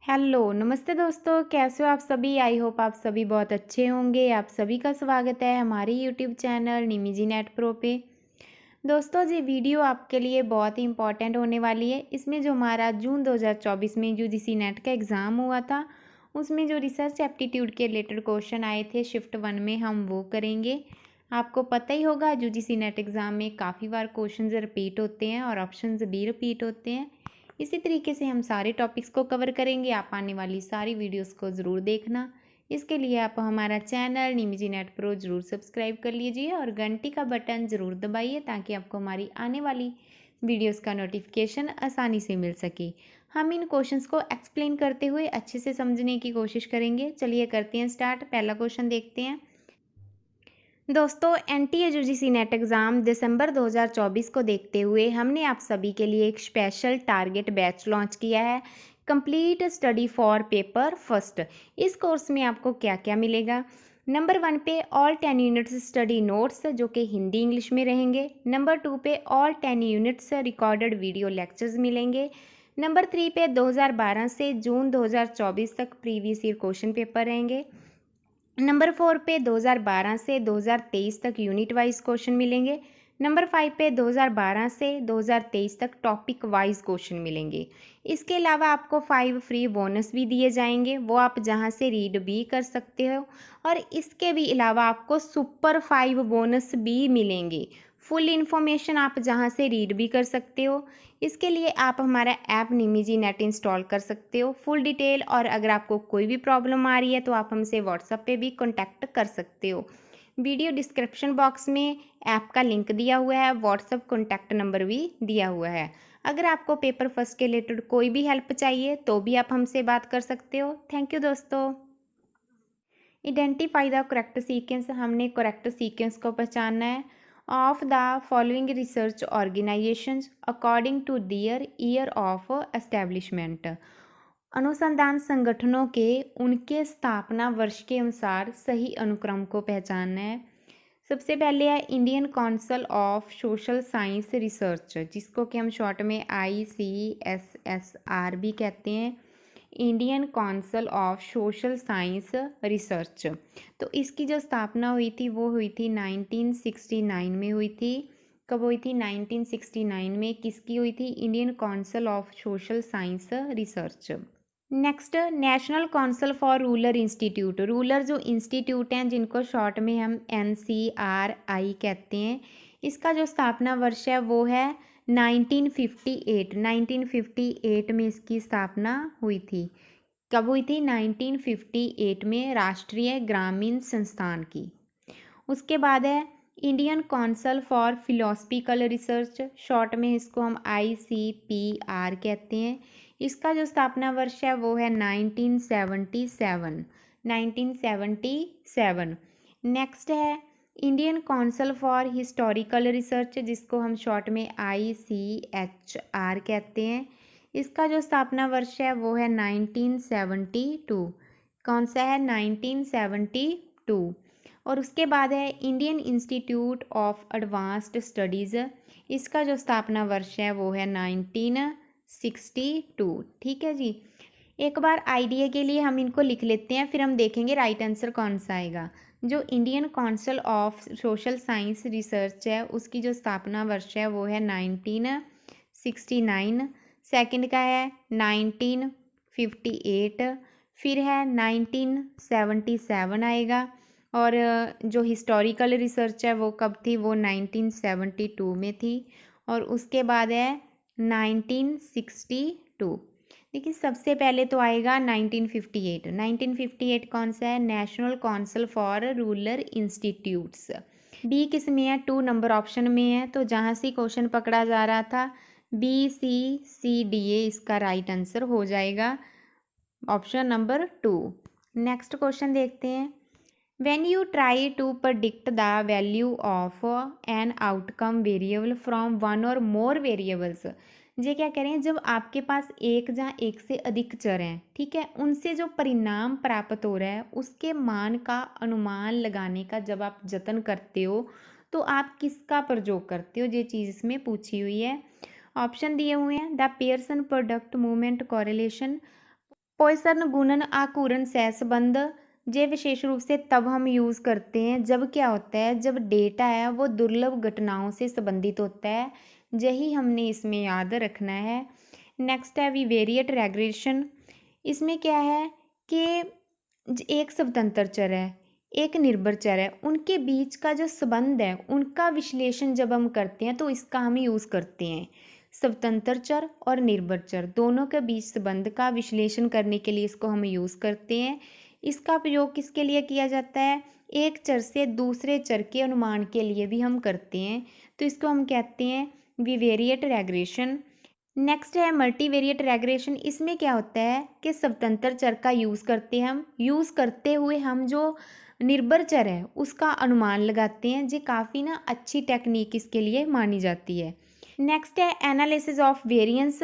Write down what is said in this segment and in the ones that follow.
Hello, नमस्ते दोस्तों, कैसे हो आप सभी? आई होप आप सभी बहुत अच्छे होंगे। आप सभी का स्वागत है हमारे यूट्यूब चैनल निमिजी नेट प्रो पे। दोस्तों जी वीडियो आपके लिए बहुत ही इम्पोर्टेंट होने वाली है। इसमें जो हमारा जून 2024 में यूजीसी नेट का एग्ज़ाम हुआ था, उसमें जो रिसर्च एप्टीट्यूड के रिलेटेड क्वेश्चन आए थे शिफ्ट 1 में हम वो करेंगे। आपको पता ही होगा यूजीसी नेट एग्ज़ाम में काफ़ी बार क्वेश्चंस रिपीट होते हैं और ऑप्शंस भी रिपीट होते हैं। इसी तरीके से हम सारे टॉपिक्स को कवर करेंगे। आप आने वाली सारी वीडियोस को ज़रूर देखना। इसके लिए आप हमारा चैनल निमिजी नेट प्रो ज़रूर सब्सक्राइब कर लीजिए और घंटी का बटन ज़रूर दबाइए ताकि आपको हमारी आने वाली वीडियोस का नोटिफिकेशन आसानी से मिल सके। हम इन क्वेश्चंस को एक्सप्लेन करते हुए अच्छे से समझने की कोशिश करेंगे। चलिए करते हैं स्टार्ट। पहला क्वेश्चन देखते हैं। दोस्तों एनटीए यूजीसी नेट एग्ज़ाम दिसंबर 2024 को देखते हुए हमने आप सभी के लिए एक स्पेशल टारगेट बैच लॉन्च किया है, complete study for paper first. इस कोर्स में आपको क्या क्या मिलेगा? नंबर 1 पे ऑल 10 यूनिट्स स्टडी नोट्स जो कि हिंदी इंग्लिश में रहेंगे। नंबर 2 पे all 10 units recorded video lectures मिलेंगे। नंबर 3 पे 2012 से जून 2024 तक प्रीवियस ईयर क्वेश्चन पेपर रहेंगे। नंबर 4 पे 2012 से 2023 तक यूनिट वाइज क्वेश्चन मिलेंगे। नंबर 5 पे 2012 से 2023 तक टॉपिक वाइज क्वेश्चन मिलेंगे। इसके अलावा आपको 5 फ्री बोनस भी दिए जाएंगे, वो आप जहां से रीड भी कर सकते हो। और इसके भी अलावा आपको सुपर 5 बोनस भी मिलेंगे। फुल इन्फॉर्मेशन आप जहां से रीड भी कर सकते हो। इसके लिए आप हमारा ऐप निमिजी नेट इंस्टॉल कर सकते हो। फुल डिटेल और अगर आपको कोई भी प्रॉब्लम आ रही है तो आप हमसे व्हाट्सएप पे भी कांटेक्ट कर सकते हो। वीडियो डिस्क्रिप्शन बॉक्स में ऐप का लिंक दिया हुआ है, व्हाट्सएप कॉन्टैक्ट नंबर भी दिया हुआ है। अगर आपको पेपर फर्स्ट के रिलेटेड कोई भी हेल्प चाहिए तो भी आप हमसे बात कर सकते हो। थैंक यू दोस्तों। आइडेंटिफाई द करेक्ट सीक्वेंस, हमने करेक्ट सीक्वेंस को पहचानना है। Of the following research organisations according to their year of establishment, अनुसंधान संगठनों के उनके स्थापना वर्ष के अनुसार सही अनुक्रम को पहचानना है। सबसे पहले है Indian council of social science research, जिसको कि हम शॉर्ट में ICSSR भी कहते हैं, Indian council of social science research. तो इसकी जो स्थापना हुई थी वो हुई थी 1969 में हुई थी। कब हुई थी? 1969 में। किसकी हुई थी? Indian council of social science research. Next, national council for rural institute, rural जो इंस्टीट्यूट हैं जिनको शॉर्ट में हम NCRI कहते हैं, इसका जो स्थापना वर्ष है वो है 1958। 1958 में इसकी स्थापना हुई थी। कब हुई थी? 1958 में, राष्ट्रीय ग्रामीण संस्थान की। उसके बाद है Indian council for philosophical research, short में इसको हम ICPR कहते हैं। इसका जो स्थापना वर्ष है वो है 1977। 1977। नेक्स्ट है Indian council for historical research, जिसको हम शॉर्ट में ICHR कहते हैं। इसका जो स्थापना वर्ष है वो है 1972। कौन सा है? 1972। और उसके बाद है Indian institute of advanced studies, इसका जो स्थापना वर्ष है वो है 1962। ठीक है जी। एक बार आइडिया के लिए हम इनको लिख लेते हैं, फिर हम देखेंगे राइट आंसर कौन सा आएगा। जो Indian council of social science research है उसकी जो स्थापना वर्ष है वो है 1969। सेकंड का है 1958, फिर है 1977 आएगा। और जो हिस्टोरिकल रिसर्च है वो कब थी? वो 1972 में थी। और उसके बाद है 1962। देखिए सबसे पहले तो आएगा 1958। 1958 कौन सा है? National council for rural institutes. B किस में है? 2 नंबर ऑप्शन में है, तो जहाँ से क्वेश्चन पकड़ा जा रहा था BCCDA इसका राइट आंसर हो जाएगा, ऑप्शन नंबर 2। नेक्स्ट क्वेश्चन देखते हैं। When you try to predict the value of an outcome variable from one or more variables, ये क्या कह रहे हैं? जब आपके पास एक या एक से अधिक चर हैं, ठीक है, उनसे जो परिणाम प्राप्त हो रहा है उसके मान का अनुमान लगाने का जब आप जतन करते हो तो आप किसका प्रयोग करते हो? ये चीज़ इसमें पूछी हुई है। ऑप्शन दिए हुए हैं the Pearson product movement correlation, Poisson गुणन आकुरण सहसंबंध ये विशेष रूप से तब हम यूज़ करते हैं जब क्या होता है, जब डेटा है वो दुर्लभ घटनाओं से संबंधित होता है। यही हमने इसमें याद रखना है। नेक्स्ट है विवेरिएट रेग्रेशन। इसमें क्या है कि एक स्वतंत्र चर है, एक निर्भर चर है, उनके बीच का जो संबंध है उनका विश्लेषण जब हम करते हैं तो इसका हम यूज़ करते हैं। स्वतंत्र चर और निर्भर चर दोनों के बीच संबंध का विश्लेषण करने के लिए इसको हम यूज़ करते हैं। इसका प्रयोग किसके लिए किया जाता है? एक चर से दूसरे चर के अनुमान के लिए भी हम करते हैं, तो इसको हम कहते हैं विवेरिएट रेग्रेशन। नेक्स्ट है मल्टीवेरिएट रेग्रेशन। इसमें क्या होता है कि स्वतंत्र चर का यूज़ करते हैं, हम यूज़ करते हुए हम जो निर्भर चर है उसका अनुमान लगाते हैं। ये काफ़ी ना अच्छी टेक्निक इसके लिए मानी जाती है। नेक्स्ट है एनालिसिस ऑफ वेरिएंस।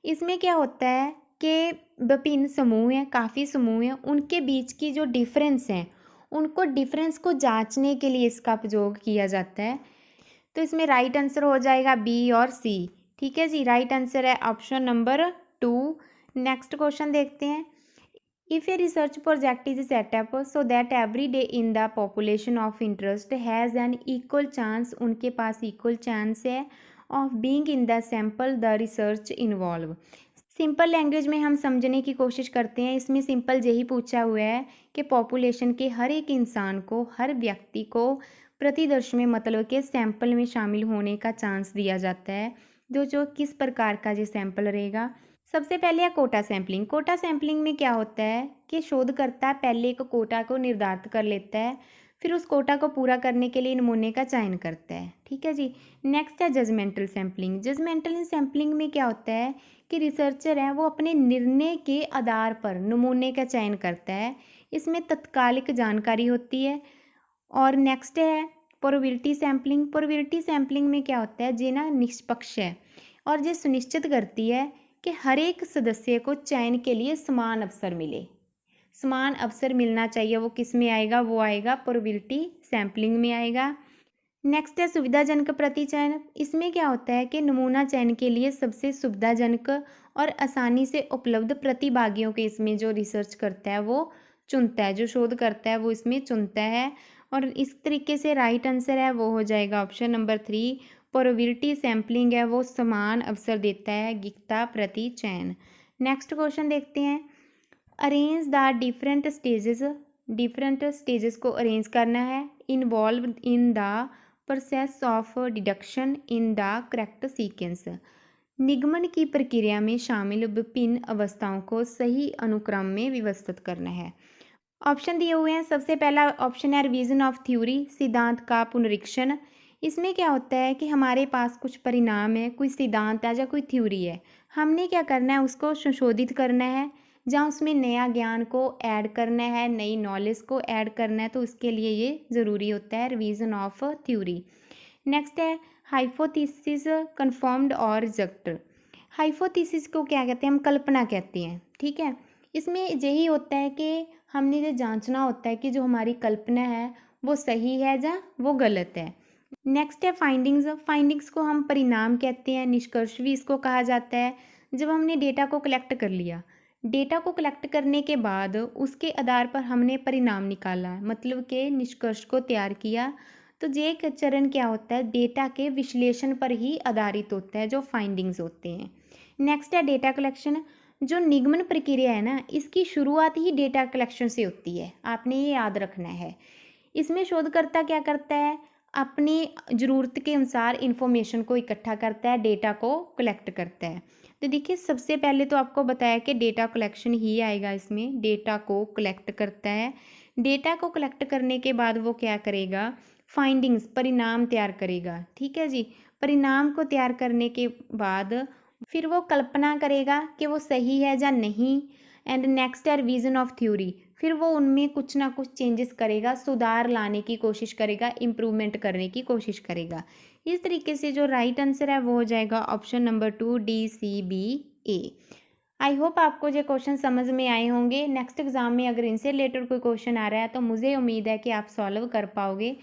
इसमें क्या होता है कि विभिन्न समूह हैं, काफ़ी समूह हैं, उनके बीच की जो डिफरेंस हैं उनको डिफरेंस को जांचने के लिए इसका प्रयोग किया जाता है। तो इसमें राइट आंसर हो जाएगा बी और सी। ठीक है जी, राइट आंसर है ऑप्शन नंबर 2। नेक्स्ट क्वेश्चन देखते हैं। If a research project is setup so that every day in the population of interest has an equal chance, उनके पास इक्वल चांस है of being in the sample the research involve. Simple language में हम समझने की कोशिश करते हैं। इसमें सिंपल यही पूछा हुआ है कि पॉपुलेशन के हर एक इंसान को, हर व्यक्ति को प्रतिदर्श में मतलब के सैंपल में शामिल होने का चांस दिया जाता है। जो किस प्रकार का ये सैंपल रहेगा। सबसे पहले है कोटा सैंपलिंग। कोटा सैंपलिंग में क्या होता है कि शोधकर्ता पहले एक कोटा को निर्धारित कर लेता है, फिर उस कोटा को पूरा करने के लिए नमूने का चयन करता है। ठीक है जी। नेक्स्ट है जजमेंटल सैंपलिंग। जजमेंटल सैंपलिंग में क्या होता है कि रिसर्चर है वो अपने निर्णय के आधार पर नमूने का चयन करता है। इसमें तत्कालिक जानकारी होती है। और नेक्स्ट है प्रोबेबिलिटी सैंपलिंग। प्रोबेबिलिटी सैंपलिंग में क्या होता है, जे ना निष्पक्ष है और ये सुनिश्चित करती है कि हर एक सदस्य को चयन के लिए समान अवसर मिले। समान अवसर मिलना चाहिए, वो किस में आएगा, वो आएगा प्रोबेबिलिटी सैंपलिंग में आएगा। नेक्स्ट है सुविधाजनक प्रतिचयन। इसमें क्या होता है कि नमूना चयन के लिए सबसे सुविधाजनक और आसानी से उपलब्ध प्रतिभागियों के इसमें जो रिसर्च करता है वो चुनता है, जो शोध करता है वो इसमें चुनता है। और इस तरीके से राइट आंसर है वो हो जाएगा ऑप्शन नंबर 3। प्रोबेबिलिटी सैंपलिंग है वो समान अवसर देता है, गीता प्रति चयन। नेक्स्ट क्वेश्चन देखते हैं। अरेंज द डिफरेंट स्टेजेस को अरेंज करना है। Involve in the process of deduction in the correct sequence. निगमन की प्रक्रिया में शामिल विभिन्न अवस्थाओं को सही अनुक्रम में व्यवस्थित करना है। ऑप्शन दिए हुए हैं। सबसे पहला ऑप्शन है रिवीजन ऑफ थ्योरी, सिद्धांत का पुनरीक्षण। इसमें क्या होता है कि हमारे पास कुछ परिणाम है, कोई सिद्धांत है या कोई थ्योरी है, हमने क्या करना है उसको संशोधित करना है, जहाँ उसमें नया ज्ञान को ऐड करना है, नई नॉलेज को ऐड करना है, तो उसके लिए ये ज़रूरी होता है रिवीजन ऑफ थ्योरी। नेक्स्ट है हाइपोथेसिस कन्फर्म्ड और रिजेक्ट। हाइपोथेसिस को क्या कहते हैं, हम कल्पना कहते हैं। ठीक है, इसमें यही होता है कि हमने ये जांचना होता है कि जो हमारी कल्पना है वो सही है या वो गलत है। नेक्स्ट है फाइंडिंग्स। फाइंडिंग्स को हम परिणाम कहते हैं, निष्कर्ष भी इसको कहा जाता है। जब हमने डेटा को कलेक्ट कर लिया, डेटा को कलेक्ट करने के बाद उसके आधार पर हमने परिणाम निकाला, मतलब कि निष्कर्ष को तैयार किया, तो ये एक चरण क्या होता है, डेटा के विश्लेषण पर ही आधारित होता है, जो फाइंडिंग्स होते हैं। नेक्स्ट है डेटा कलेक्शन। जो निगमन प्रक्रिया है ना, इसकी शुरुआत ही डेटा कलेक्शन से होती है, आपने ये याद रखना है। इसमें शोधकर्ता क्या करता है, अपनी ज़रूरत के अनुसार इन्फॉर्मेशन को इकट्ठा करता है, डेटा को कलेक्ट करता है। तो देखिए सबसे पहले तो आपको बताया कि डेटा कलेक्शन ही आएगा इसमें, डेटा को कलेक्ट करता है। डेटा को कलेक्ट करने के बाद वो क्या करेगा, फाइंडिंग्स परिणाम तैयार करेगा। ठीक है जी, परिणाम को तैयार करने के बाद फिर वो कल्पना करेगा कि वो सही है या नहीं। एंड नेक्स्ट है रिवीजन ऑफ थ्योरी। फिर वो उनमें कुछ ना कुछ चेंजेस करेगा, सुधार लाने की कोशिश करेगा, इम्प्रूवमेंट करने की कोशिश करेगा। इस तरीके से जो राइट आंसर है वो हो जाएगा option number 2 DCBA। I hope आपको ये क्वेश्चन समझ में आए होंगे। नेक्स्ट एग्जाम में अगर इनसे रिलेटेड कोई क्वेश्चन आ रहा है तो मुझे उम्मीद है कि आप सॉल्व कर पाओगे।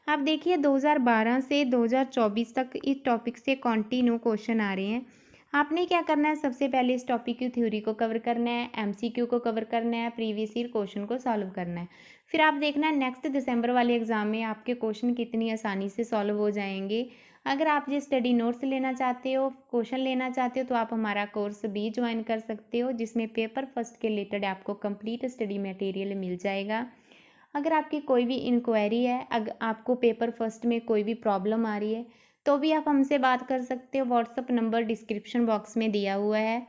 आप देखिए 2012 से 2024 तक इस टॉपिक से कंटिन्यू क्वेश्चन आ रहे हैं। आपने क्या करना है, सबसे पहले इस टॉपिक की थ्योरी को कवर करना है, एमसीक्यू को कवर करना है, प्रीवियस ईयर क्वेश्चन को सॉल्व करना है। फिर आप देखना है नेक्स्ट दिसंबर वाले एग्जाम में आपके क्वेश्चन कितनी आसानी से सॉल्व हो जाएंगे। अगर आप ये स्टडी नोट्स लेना चाहते हो, क्वेश्चन लेना चाहते हो, तो आप हमारा कोर्स भी ज्वाइन कर सकते हो, जिसमें पेपर फर्स्ट के रिलेटेड आपको कंप्लीट स्टडी मटेरियल मिल जाएगा। अगर आपकी कोई भी इंक्वायरी है, अगर आपको पेपर फर्स्ट में कोई भी प्रॉब्लम आ रही है, तो भी आप हमसे बात कर सकते हो। व्हाट्सअप नंबर डिस्क्रिप्शन बॉक्स में दिया हुआ है।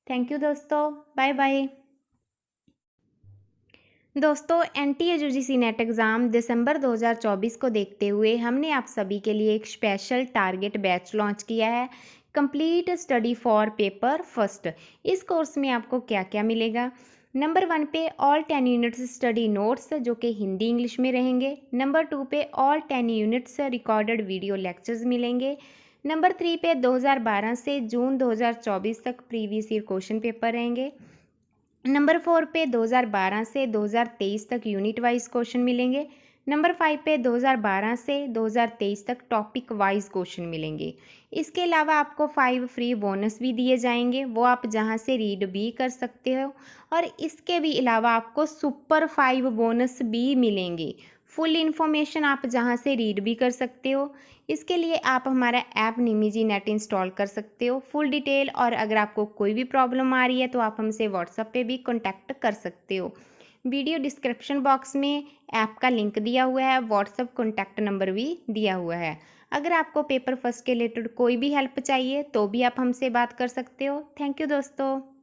थैंक यू दोस्तों, बाय बाय। दोस्तों, NTA-UGC नेट एग्ज़ाम दिसंबर 2024 को देखते हुए हमने आप सभी के लिए एक स्पेशल टारगेट बैच लॉन्च किया है, complete study for paper first. इस कोर्स में आपको क्या क्या मिलेगा? नंबर 1 पे ऑल 10 यूनिट्स स्टडी नोट्स जो कि हिंदी इंग्लिश में रहेंगे। नंबर 2 पे all 10 units recorded video lectures मिलेंगे। नंबर 3 पे 2012 से जून 2024 तक प्रीवियस ईयर क्वेश्चन पेपर रहेंगे। नंबर 4 पे 2012 से 2023 तक यूनिट वाइज क्वेश्चन मिलेंगे। नंबर 5 पे 2012 से 2023 तक टॉपिक वाइज क्वेश्चन मिलेंगे। इसके अलावा आपको 5 फ्री बोनस भी दिए जाएंगे, वो आप जहां से रीड भी कर सकते हो। और इसके भी अलावा आपको सुपर 5 बोनस भी मिलेंगे। फुल इन्फॉर्मेशन आप जहां से रीड भी कर सकते हो। इसके लिए आप हमारा ऐप निमिजी नेट इंस्टॉल कर सकते हो। फुल डिटेल और अगर आपको कोई भी प्रॉब्लम आ रही है तो आप हमसे व्हाट्सएप पे भी कांटेक्ट कर सकते हो। वीडियो डिस्क्रिप्शन बॉक्स में ऐप का लिंक दिया हुआ है, व्हाट्सएप कॉन्टैक्ट नंबर भी दिया हुआ है। अगर आपको पेपर फर्स्ट के रिलेटेड कोई भी हेल्प चाहिए तो भी आप हमसे बात कर सकते हो। थैंक यू दोस्तों।